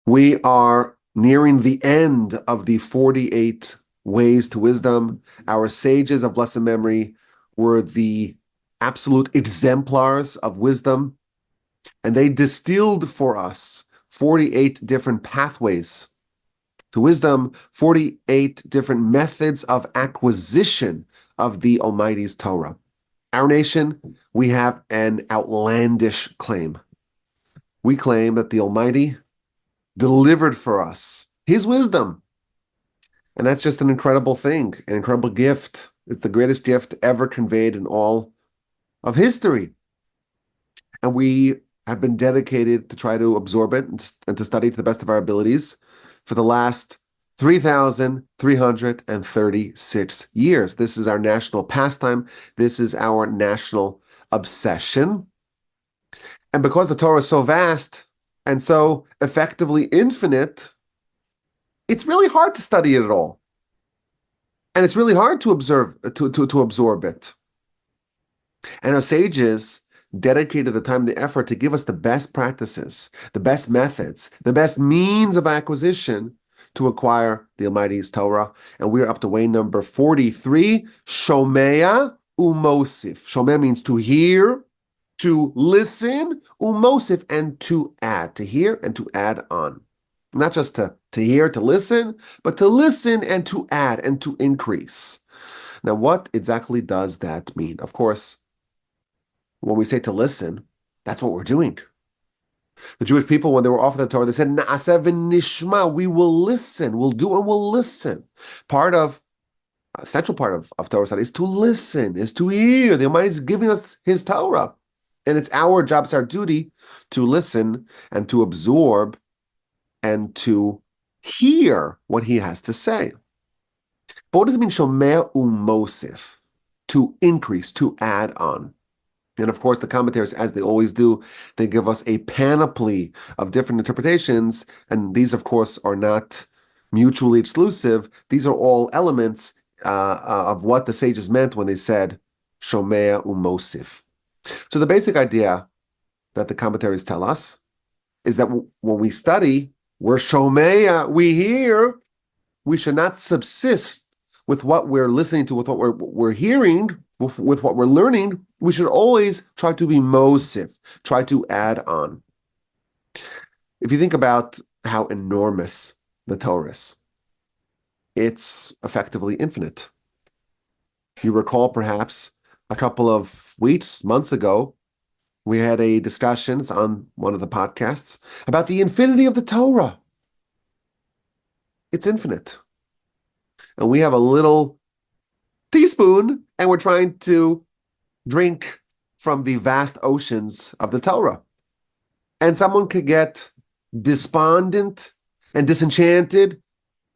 We are nearing the end of the 48 ways to wisdom. Our sages of blessed memory were the absolute exemplars of wisdom, and they distilled for us 48 different pathways to wisdom, 48 different methods of acquisition of the Almighty's Torah. Our nation, we have an outlandish claim. We claim that the Almighty delivered for us His wisdom. And that's just an incredible thing, an incredible gift. It's the greatest gift ever conveyed in all of history. And we have been dedicated to try to absorb it and to study to the best of our abilities for the last 3,336 years. This is our national pastime. This is our national obsession. And because the Torah is so vast and so effectively infinite, it's really hard to study it at all. And it's really hard to absorb it. And our sages dedicated the time and the effort to give us the best practices, the best methods, the best means of acquisition to acquire the Almighty's Torah. And we're up to way number 43, Shomea Umosif. Shomea means to hear, to listen, Umosif, and to add, to hear and to add on. Not just to hear, to listen, but to listen and to add and to increase. Now, what exactly does that mean? Of course, when we say to listen, that's what we're doing. The Jewish people, when they were offered the Torah, they said, Na'aseh v'nishma, we will listen, we'll do and we'll listen. A central part of Torah study is to listen, is to hear. The Almighty is giving us His Torah. And it's our job, it's our duty to listen and to absorb and to hear what He has to say. But what does it mean, Shomea Umosif? To increase, to add on. And of course, the commentators, as they always do, they give us a panoply of different interpretations. And these, of course, are not mutually exclusive. These are all elements of what the sages meant when they said Shomea Umosif. So the basic idea that the commentaries tell us is that when we study, we're Shomea, we hear. We should not subsist with what we're listening to, with what we're hearing, with what we're learning. We should always try to be Mosif, try to add on. If you think about how enormous the Torah is, it's effectively infinite. You recall perhaps a couple of weeks, months ago, we had a discussion, it's on one of the podcasts, about the infinity of the Torah. It's infinite. And we have a little teaspoon, and we're trying to drink from the vast oceans of the Torah. And someone could get despondent and disenchanted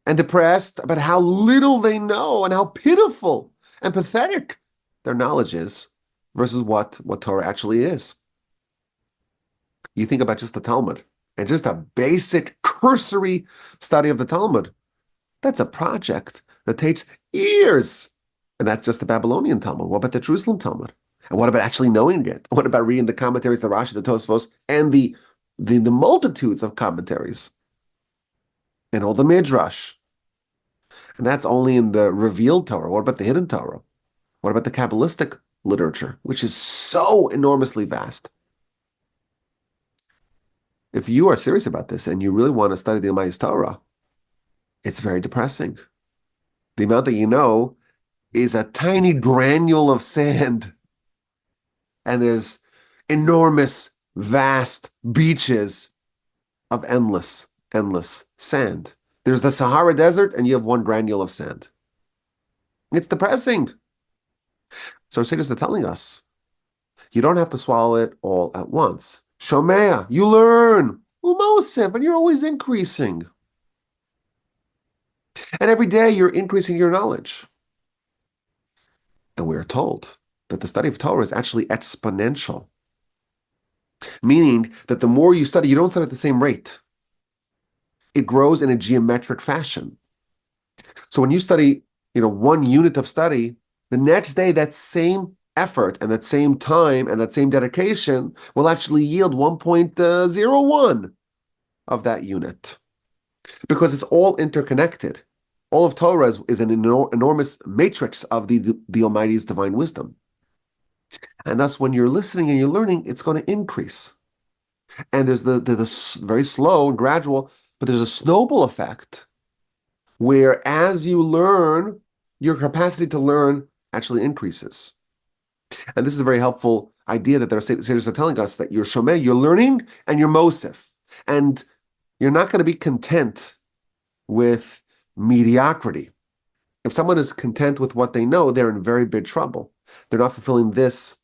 and depressed about how little they know and how pitiful and pathetic their knowledge is versus what Torah actually is. You think about just the Talmud and just a basic cursory study of the Talmud. That's a project that takes years. And that's just the Babylonian Talmud. What about the Jerusalem Talmud? And what about actually knowing it? What about reading the commentaries, the Rashi, the Tosfos, and the multitudes of commentaries? And all the Midrash. And that's only in the revealed Torah. What about the hidden Torah? What about the Kabbalistic literature, which is so enormously vast? If you are serious about this and you really want to study the Almighty's Torah, it's very depressing. The amount that you know is a tiny granule of sand. And there's enormous, vast beaches of endless sand. There's the Sahara Desert, and you have one granule of sand. It's depressing. So our sages are telling us, you don't have to swallow it all at once. Shomea, you learn. Umosef, and you're always increasing. And every day you're increasing your knowledge. And we are told that the study of Torah is actually exponential. Meaning that the more you study, you don't study at the same rate. It grows in a geometric fashion. So when you study, 1 unit of study, the next day that same effort and that same time and that same dedication will actually yield 1.01. of that unit, because it's all interconnected. All of Torah is an enormous matrix of the Almighty's divine wisdom. And thus, when you're listening and you're learning, it's going to increase. And there's the very slow and gradual, but there's a snowball effect where as you learn, your capacity to learn actually increases. And this is a very helpful idea that their sages are telling us, that you're shomeh, you're learning, and you're mosif. And you're not going to be content with mediocrity. If someone is content with what they know, they're in very big trouble. They're not fulfilling this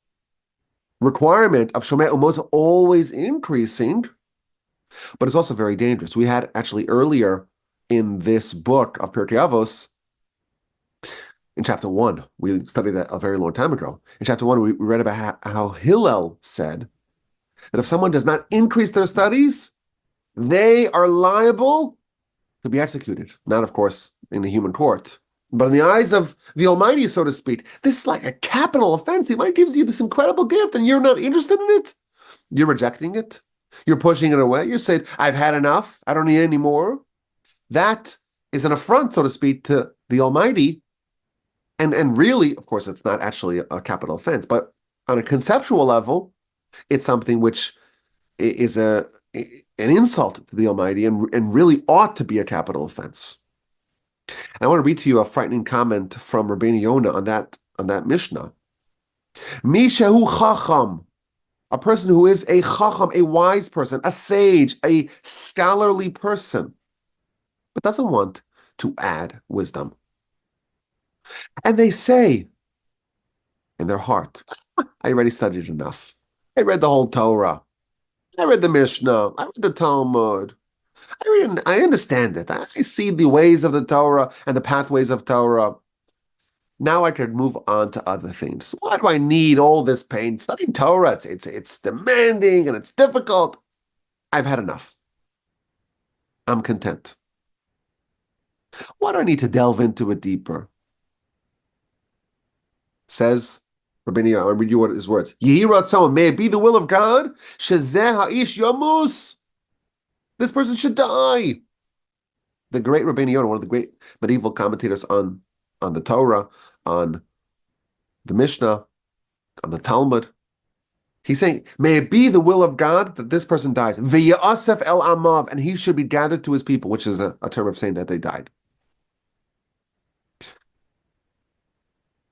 requirement of shomeh umosif, always increasing, but it's also very dangerous. We had actually earlier in this book of Pirkei Avos, in chapter 1, we studied that a very long time ago. In chapter 1, we read about how Hillel said that if someone does not increase their studies, they are liable to be executed. Not, of course, in the human court, but in the eyes of the Almighty, so to speak. This is like a capital offense. The Almighty gives you this incredible gift, and you're not interested in it. You're rejecting it. You're pushing it away. You're saying, I've had enough. I don't need any more. That is an affront, so to speak, to the Almighty. And really, of course, it's not actually a capital offense, but on a conceptual level, it's something which is an insult to the Almighty and really ought to be a capital offense. And I want to read to you a frightening comment from Rabbi Yonah on that Mishnah. Mishehu chacham, a person who is a chacham, a wise person, a sage, a scholarly person, but doesn't want to add wisdom. And they say in their heart, I already studied enough. I read the whole Torah. I read the Mishnah. I read the Talmud. I understand it. I see the ways of the Torah and the pathways of Torah. Now I could move on to other things. Why do I need all this pain? Studying Torah, it's demanding and it's difficult. I've had enough. I'm content. Why do I need to delve into it deeper? Says Rabbi Yaakov, I'll read you what his words. Yehi ratzon, may it be the will of God, shezeh ha'ish yamus. This person should die. The great Rabbi Yaakov, one of the great medieval commentators on the Torah, on the Mishnah, on the Talmud, he's saying, may it be the will of God that this person dies. V'yasef el amav, and he should be gathered to his people, which is a term of saying that they died.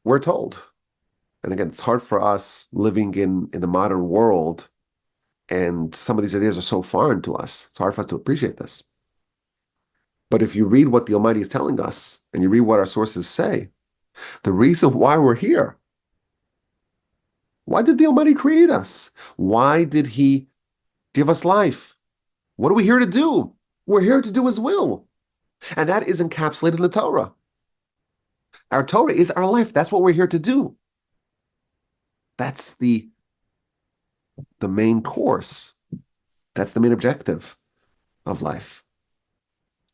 We're told, and again, it's hard for us living in the modern world, and some of these ideas are so foreign to us. It's hard for us to appreciate this. But if you read what the Almighty is telling us, and you read what our sources say, the reason why we're here, why did the Almighty create us? Why did He give us life? What are we here to do? We're here to do His will. And that is encapsulated in the Torah. Our Torah is our life. That's what we're here to do. That's the main course. That's the main objective of life.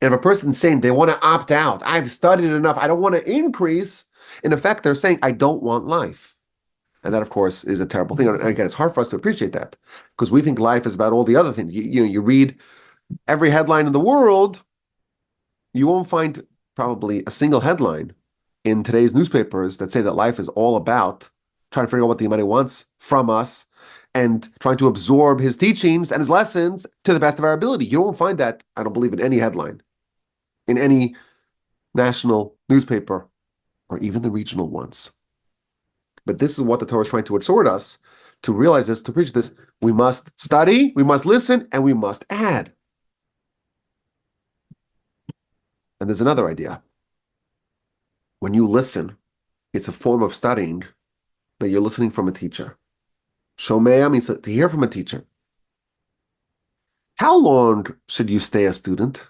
And if a person's saying they want to opt out, I've studied enough, I don't want to increase, in effect, they're saying, I don't want life. And that, of course, is a terrible thing. And again, it's hard for us to appreciate that because we think life is about all the other things. You read every headline in the world, you won't find probably a single headline in today's newspapers that say that life is all about trying to figure out what the Almighty wants from us and trying to absorb His teachings and His lessons to the best of our ability. You won't find that, I don't believe, in any headline, in any national newspaper, or even the regional ones. But this is what the Torah is trying to exhort us to realize this, to preach this. We must study, we must listen, and we must add. And there's another idea. When you listen, it's a form of studying that you're listening from a teacher. Shomea means to hear from a teacher. How long should you stay a student?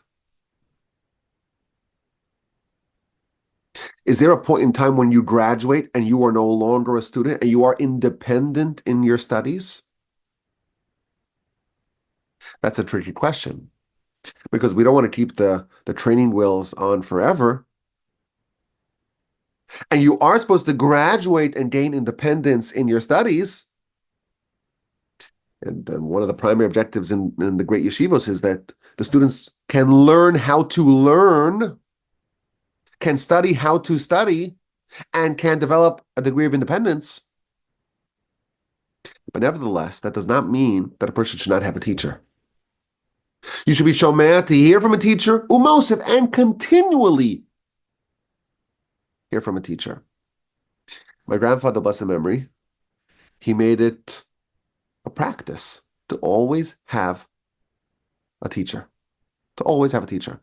Is there a point in time when you graduate and you are no longer a student and you are independent in your studies? That's a tricky question because we don't want to keep the training wheels on forever. And you are supposed to graduate and gain independence in your studies. And then one of the primary objectives in the great yeshivos is that The students can learn how to learn, can study how to study, and can develop a degree of independence. But nevertheless, that does not mean that a person should not have a teacher. You should be shomea to hear from a teacher, umosif, and continually hear from a teacher. My grandfather, blessed memory, he made it a practice to always have a teacher. To always have a teacher.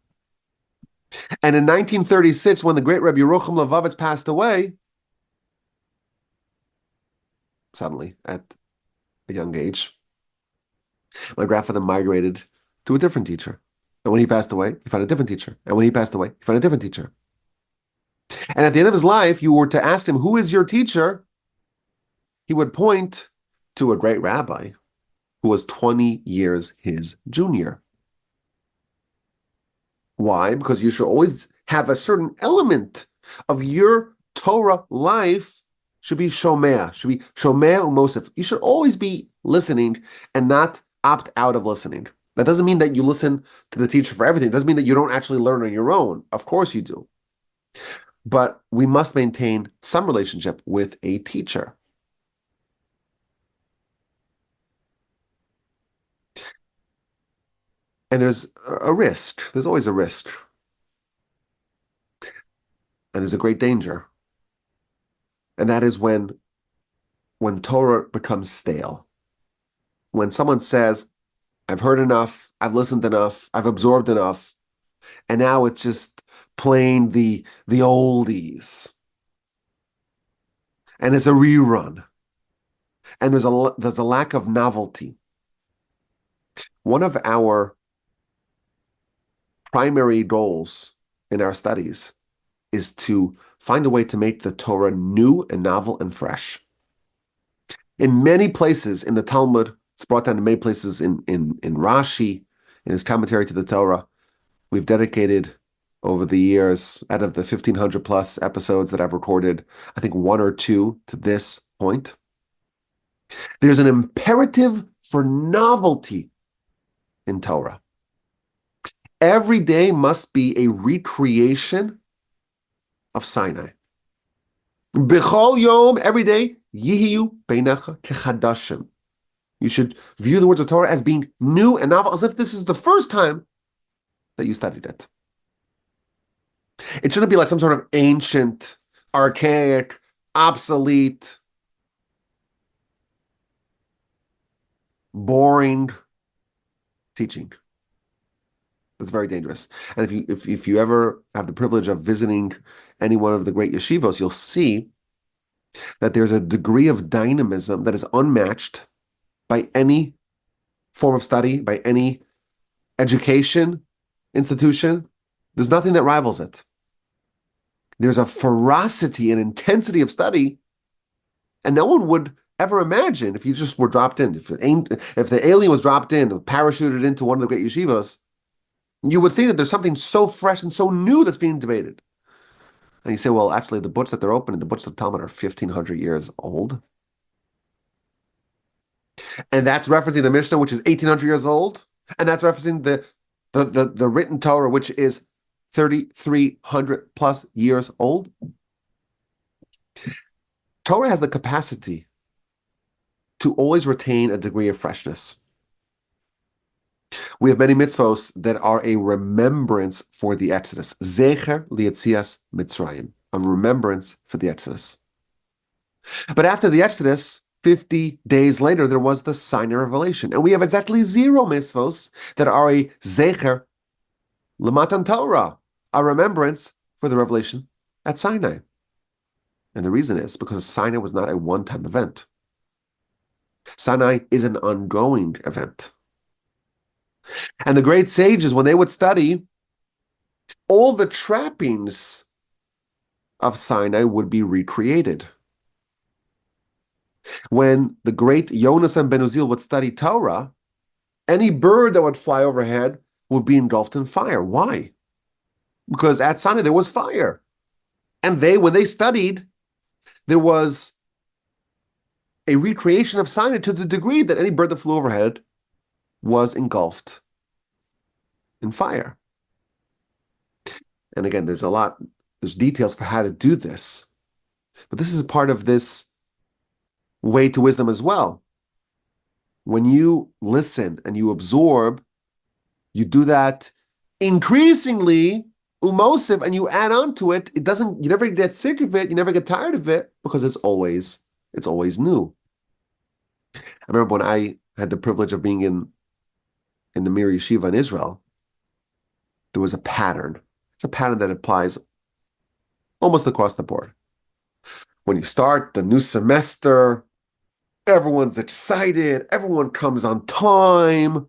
And in 1936, when the great Rabbi Yerucham Levovitz passed away, suddenly, at a young age, my grandfather migrated to a different teacher. And when he passed away, he found a different teacher. And when he passed away, he found a different teacher. And at the end of his life, you were to ask him, who is your teacher? He would point to a great rabbi who was 20 years his junior. Why? Because you should always have a certain element of your Torah life should be shomea, umosif. You should always be listening and not opt out of listening. That doesn't mean that you listen to the teacher for everything. It doesn't mean that you don't actually learn on your own. Of course you do. But we must maintain some relationship with a teacher. And there's a risk. There's always a risk. And there's a great danger. And that is when Torah becomes stale. When someone says, I've heard enough, I've listened enough, I've absorbed enough, and now it's just playing the oldies. And it's a rerun. And there's a lack of novelty. One of our primary goals in our studies is to find a way to make the Torah new and novel and fresh. In many places in the Talmud, it's brought down in many places in Rashi, in his commentary to the Torah, we've dedicated over the years, out of the 1,500 plus episodes that I've recorded, I think one or two to this point. There's an imperative for novelty in Torah. Every day must be a recreation of Sinai. B'chol yom, every day, yihiyu beinecha kechadashim. You should view the words of Torah as being new and novel, as if this is the first time that you studied it. It shouldn't be like some sort of ancient, archaic, obsolete, boring teaching. It's very dangerous. And if you ever have the privilege of visiting any one of the great yeshivos, you'll see that there's a degree of dynamism that is unmatched by any form of study, by any education institution. There's nothing that rivals it. There's a ferocity and intensity of study, and no one would ever imagine if you just were dropped in, if the alien was dropped in, parachuted into one of the great yeshivos, you would think that there's something so fresh and so new that's being debated. And you say, well, actually, the books that they're opening, the books of the Talmud are 1,500 years old. And that's referencing the Mishnah, which is 1,800 years old. And that's referencing the written Torah, which is 3,300 plus years old. Torah has the capacity to always retain a degree of freshness. We have many mitzvos that are a remembrance for the Exodus. Zecher lietzias Mitzrayim, a remembrance for the Exodus. But after the Exodus, 50 days later, there was the Sinai revelation. And we have exactly 0 mitzvos that are a zecher l'matan Torah, a remembrance for the revelation at Sinai. And the reason is because Sinai was not a one-time event. Sinai is an ongoing event. And the great sages, when they would study, all the trappings of Sinai would be recreated. When the great Yonasan ben Uzziel would study Torah, any bird that would fly overhead would be engulfed in fire. Why? Because at Sinai there was fire. And when they studied, there was a recreation of Sinai to the degree that any bird that flew overhead was engulfed in fire. And again, there's details for how to do this. But this is part of this way to wisdom as well. When you listen and you absorb, you do that increasingly, umosiv, and you add on to it. You never get sick of it, you never get tired of it, because it's always new. I remember when I had the privilege of being in the Mir Yeshiva in Israel, there was a pattern. It's a pattern that applies almost across the board. When you start the new semester, everyone's excited, everyone comes on time,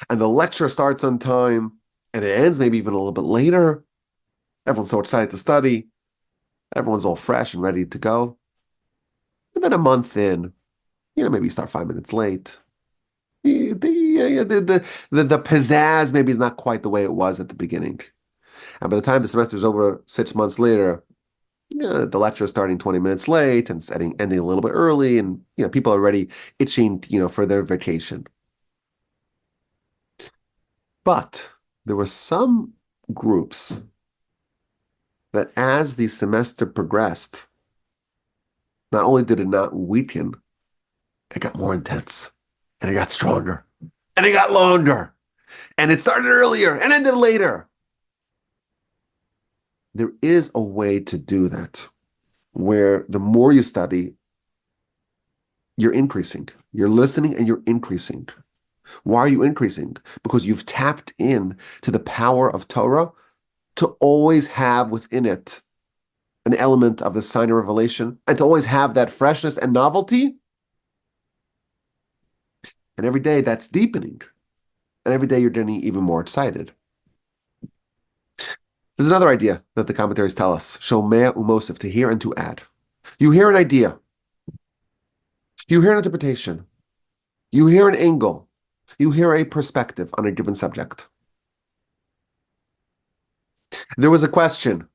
and the lecture starts on time, and it ends maybe even a little bit later. Everyone's so excited to study. Everyone's all fresh and ready to go. And then a month in, maybe you start 5 minutes late. The pizzazz maybe is not quite the way it was at the beginning. And by the time the semester is over 6 months later, the lecture is starting 20 minutes late and ending a little bit early, and people are already itching, for their vacation. But there were some groups that, as the semester progressed, not only did it not weaken, it got more intense, and it got stronger, and it got longer, and it started earlier and ended later. There is a way to do that, where the more you study, you're increasing. You're listening and you're increasing. Why are you increasing? Because you've tapped in to the power of Torah to always have within it an element of the sign of revelation, and to always have that freshness and novelty. And every day that's deepening. And every day you're getting even more excited. There's another idea that the commentaries tell us, shomea umosif, to hear and to add. You hear an idea. You hear an interpretation. You hear an angle. You hear a perspective on a given subject. There was a question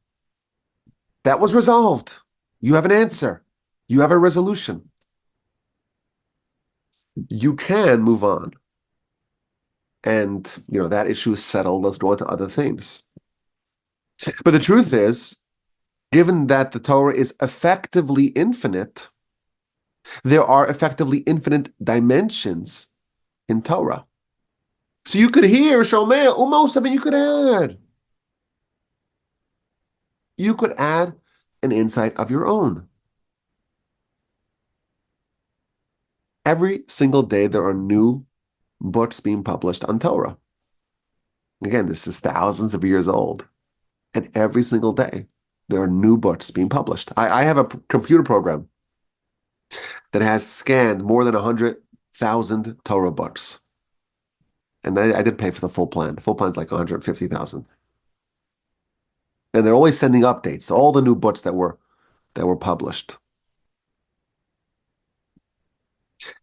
that was resolved. You have an answer. You have a resolution. You can move on. And, that issue is settled. Let's go on to other things. But the truth is, given that the Torah is effectively infinite, there are effectively infinite dimensions in Torah. So you could hear Shomea Umosab, and you could add. You could add an insight of your own. Every single day there are new books being published on Torah. Again, this is thousands of years old. And every single day, there are new books being published. I have a computer program that has scanned more than 100,000 Torah books. And I didn't pay for the full plan. The full plan is like 150,000. And they're always sending updates to all the new books that were published.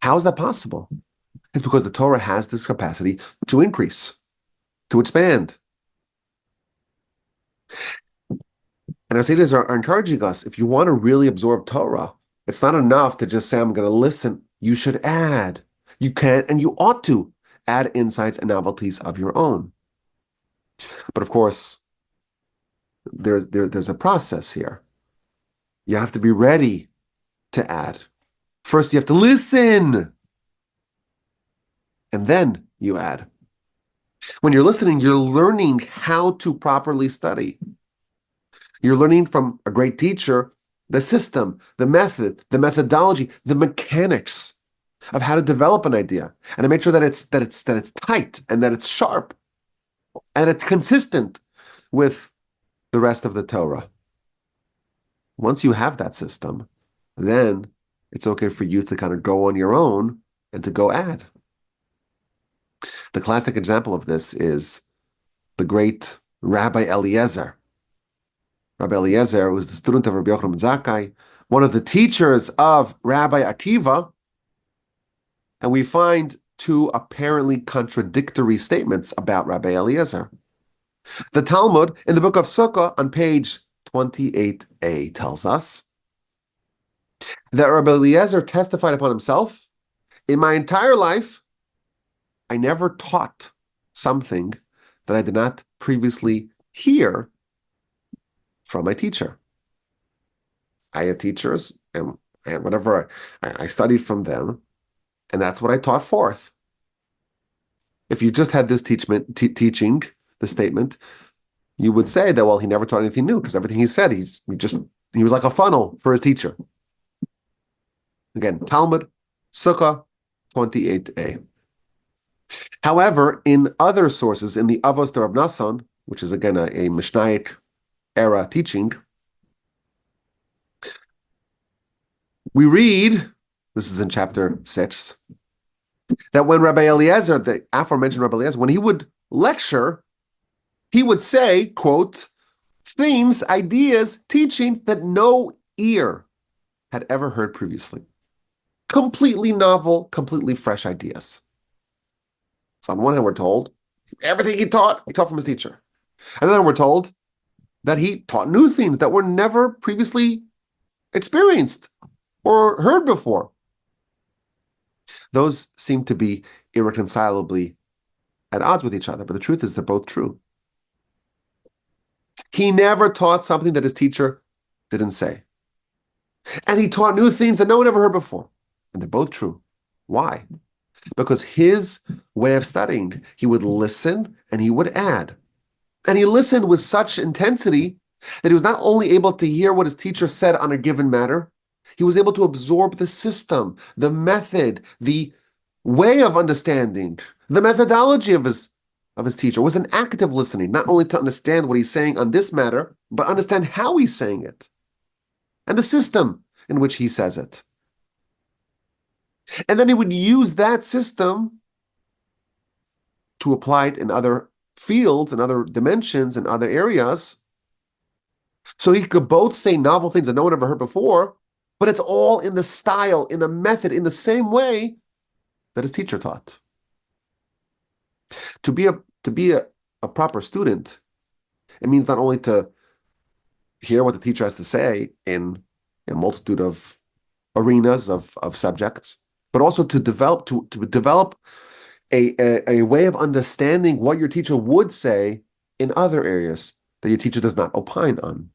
How is that possible? It's because the Torah has this capacity to increase, to expand. And our sages are encouraging us, if you want to really absorb Torah, it's not enough to just say, I'm going to listen. You should add. You can and you ought to add insights and novelties of your own. But of course, there's a process here. You have to be ready to add. First, you have to listen. And then you add. When you're listening, you're learning how to properly study. You're learning from a great teacher the system, the method, the methodology, the mechanics of how to develop an idea, and to make sure that it's tight and that it's sharp and it's consistent with the rest of the Torah. Once you have that system, then it's okay for you to kind of go on your own and to go add. The classic example of this is the great Rabbi Eliezer. Rabbi Eliezer was the student of Rabbi Yochanan ben Zakkai, one of the teachers of Rabbi Akiva, and we find two apparently contradictory statements about Rabbi Eliezer. The Talmud, in the book of Sukkah, on page 28a, tells us that Rabbi Eliezer testified upon himself, in my entire life, I never taught something that I did not previously hear from my teacher. I had teachers, and whatever I studied from them, and that's what I taught forth. If you just had this teaching, the statement, you would say that, well, he never taught anything new, because everything he said, he was like a funnel for his teacher. Again, Talmud, Sukkah 28a. However, in other sources, in the Avos de Rab Nassan, which is again a Mishnaic era teaching, we read, this is in chapter 6, that when Rabbi Eliezer, the aforementioned Rabbi Eliezer, when he would lecture, he would say, quote, themes, ideas, teachings that no ear had ever heard previously. Completely novel, completely fresh ideas. So on one hand, we're told everything he taught from his teacher. And then we're told that he taught new things that were never previously experienced or heard before. Those seem to be irreconcilably at odds with each other, but the truth is they're both true. He never taught something that his teacher didn't say. And he taught new things that no one ever heard before. And they're both true. Why? Because his way of studying, he would listen and he would add. And he listened with such intensity that he was not only able to hear what his teacher said on a given matter, he was able to absorb the system, the method, the way of understanding, the methodology of his teacher. It was an active listening, not only to understand what he's saying on this matter, but understand how he's saying it and the system in which he says it. And then he would use that system to apply it in other fields, in other dimensions, in other areas. So he could both say novel things that no one ever heard before, but it's all in the style, in the method, in the same way that his teacher taught. To be a proper student, it means not only to hear what the teacher has to say in a multitude of arenas of subjects, but also to develop a way of understanding what your teacher would say in other areas that your teacher does not opine on.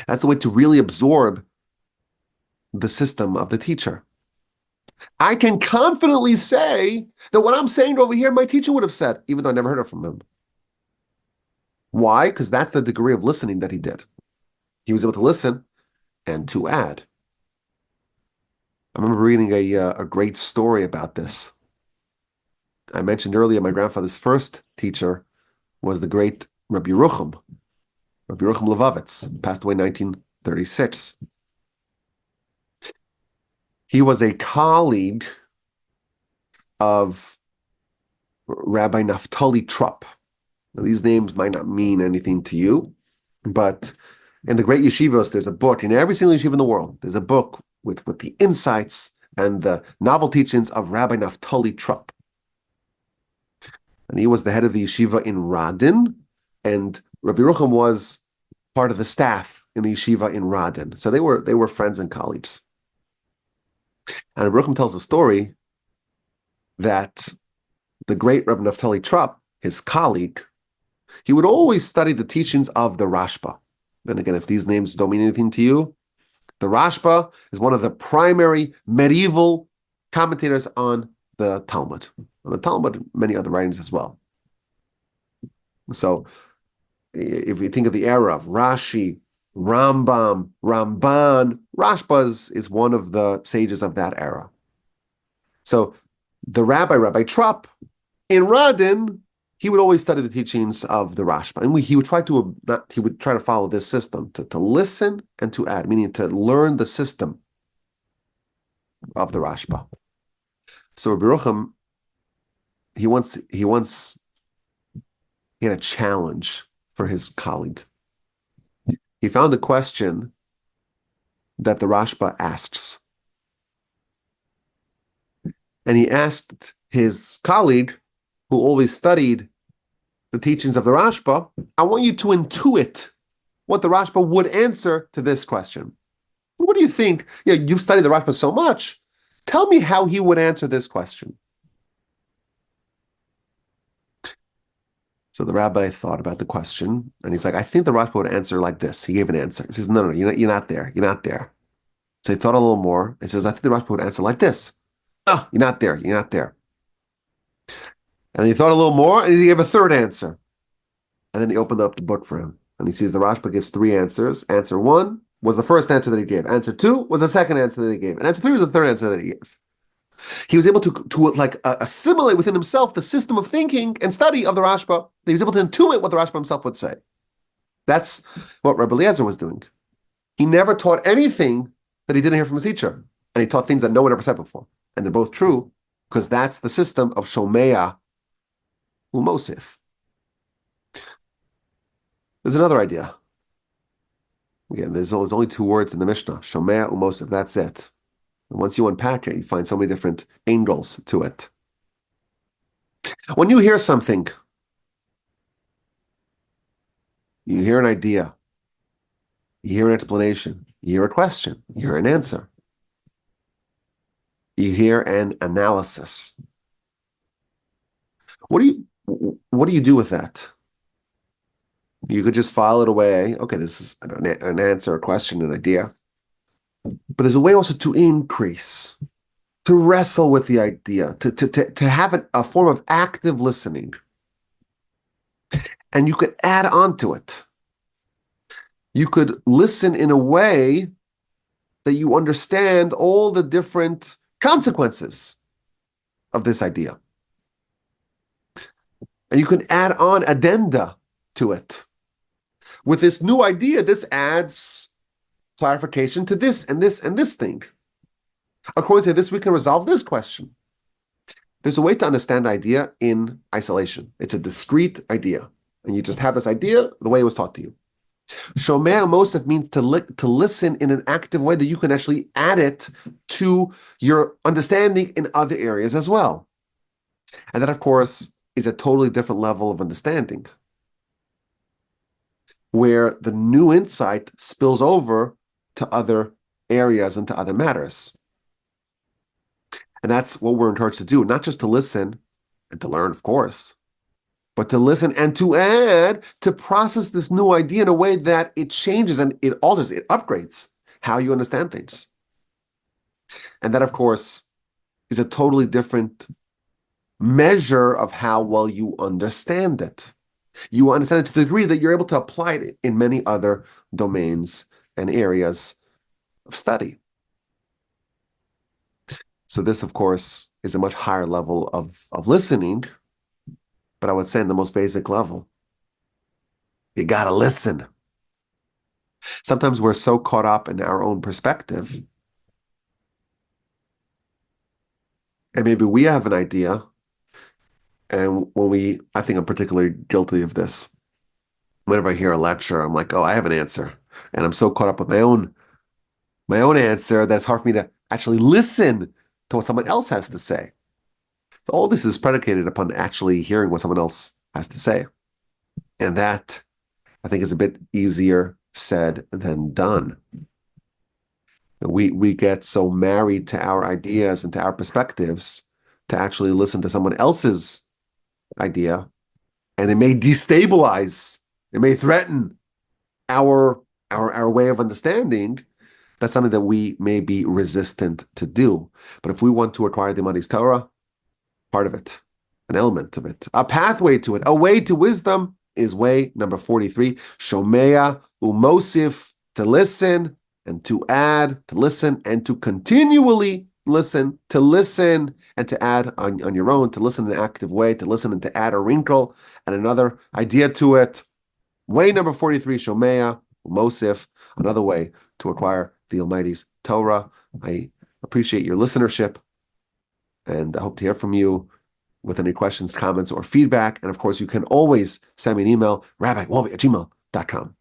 That's the way to really absorb the system of the teacher. I can confidently say that what I'm saying over here, my teacher would have said, even though I never heard it from him. Why? Because that's the degree of listening that he did. He was able to listen and to add. I remember reading a great story about this. I mentioned earlier my grandfather's first teacher was the great Rabbi Yerucham Levovitz, passed away in 1936. He was a colleague of Rabbi Naftali Trupp. Now, these names might not mean anything to you, but in the great yeshivos, there's a book, in every single yeshiva in the world, there's a book with the insights and the novel teachings of Rabbi Naftali Trupp. And he was the head of the yeshiva in Radin, and Rabbi Yerucham was part of the staff in the yeshiva in Radin. So they were friends and colleagues. And Rabbi Yerucham tells the story that the great Rabbi Naftali Trupp, his colleague, he would always study the teachings of the Rashba. And again, if these names don't mean anything to you, the Rashba is one of the primary medieval commentators on the Talmud. On the Talmud, many other writings as well. So if we think of the era of Rashi, Rambam, Ramban, Rashba is one of the sages of that era. So the Rabbi Trupp, in Radin, he would always study the teachings of the Rashba, and he would try to follow this system to listen and to add, meaning to learn the system of the Rashba. So Rabbi Yerucham, he had a challenge for his colleague. He found a question that the Rashba asks. And he asked his colleague, who always studied the teachings of the Rashba, I want you to intuit what the Rashba would answer to this question. What do you think? You've studied the Rashba so much. Tell me how he would answer this question. So the rabbi thought about the question, and he's like, I think the Rashba would answer like this. He gave an answer. He says, no, you're not there. You're not there. So he thought a little more. He says, I think the Rashba would answer like this. Oh, you're not there. You're not there. And he thought a little more, and he gave a third answer. And then he opened up the book for him. And he sees the Rashba gives three answers. Answer one was the first answer that he gave. Answer two was the second answer that he gave. And answer three was the third answer that he gave. He was able to assimilate within himself the system of thinking and study of the Rashba. He was able to intuit what the Rashba himself would say. That's what Rabbi Eliezer was doing. He never taught anything that he didn't hear from his teacher. And he taught things that no one ever said before. And they're both true because that's the system of Shomea Umosif. There's another idea. Again, there's only two words in the Mishnah. Shomea Umosif, that's it. And once you unpack it, you find so many different angles to it. When you hear something, you hear an idea, you hear an explanation, you hear a question, you hear an answer, you hear an analysis. What do you do with that? You could just file it away. Okay, this is an answer, a question, an idea. But there's a way also to increase, to wrestle with the idea, to have a form of active listening. And you could add on to it. You could listen in a way that you understand all the different consequences of this idea. And you can add on addenda to it. With this new idea, this adds clarification to this and this and this thing. According to this, we can resolve this question. There's a way to understand idea in isolation. It's a discrete idea. And you just have this idea the way it was taught to you. Shomea Mosef means to listen in an active way that you can actually add it to your understanding in other areas as well. And that, of course, is a totally different level of understanding, where the new insight spills over to other areas and to other matters. And that's what we're encouraged to do, not just to listen and to learn, of course, but to listen and to add, to process this new idea in a way that it changes and it alters, it upgrades how you understand things. And that, of course, is a totally different measure of how well you understand it. You understand it to the degree that you're able to apply it in many other domains and areas of study. So this, of course, is a much higher level of listening, but I would say in the most basic level, you got to listen. Sometimes we're so caught up in our own perspective, and maybe we have an idea, and I think I'm particularly guilty of this. Whenever I hear a lecture, I'm like, oh, I have an answer. And I'm so caught up with my own answer that it's hard for me to actually listen to what someone else has to say. So all this is predicated upon actually hearing what someone else has to say. And that, I think, is a bit easier said than done. We get so married to our ideas and to our perspectives to actually listen to someone else's idea, and it may destabilize, it may threaten our way of understanding. That's something that we may be resistant to do. But if we want to acquire the Madi's Torah, part of it, an element of it, a pathway to it, a way to wisdom is way number 43, Shomea Umosif, to listen and to add, to listen and to continually listen and to add on your own, to listen in an active way, to listen and to add a wrinkle and another idea to it. Way number 43, Shomea Umosif, another way to acquire the Almighty's Torah. I appreciate your listenership, and I hope to hear from you with any questions, comments, or feedback. And of course, you can always send me an email, rabbiwolbe@gmail.com.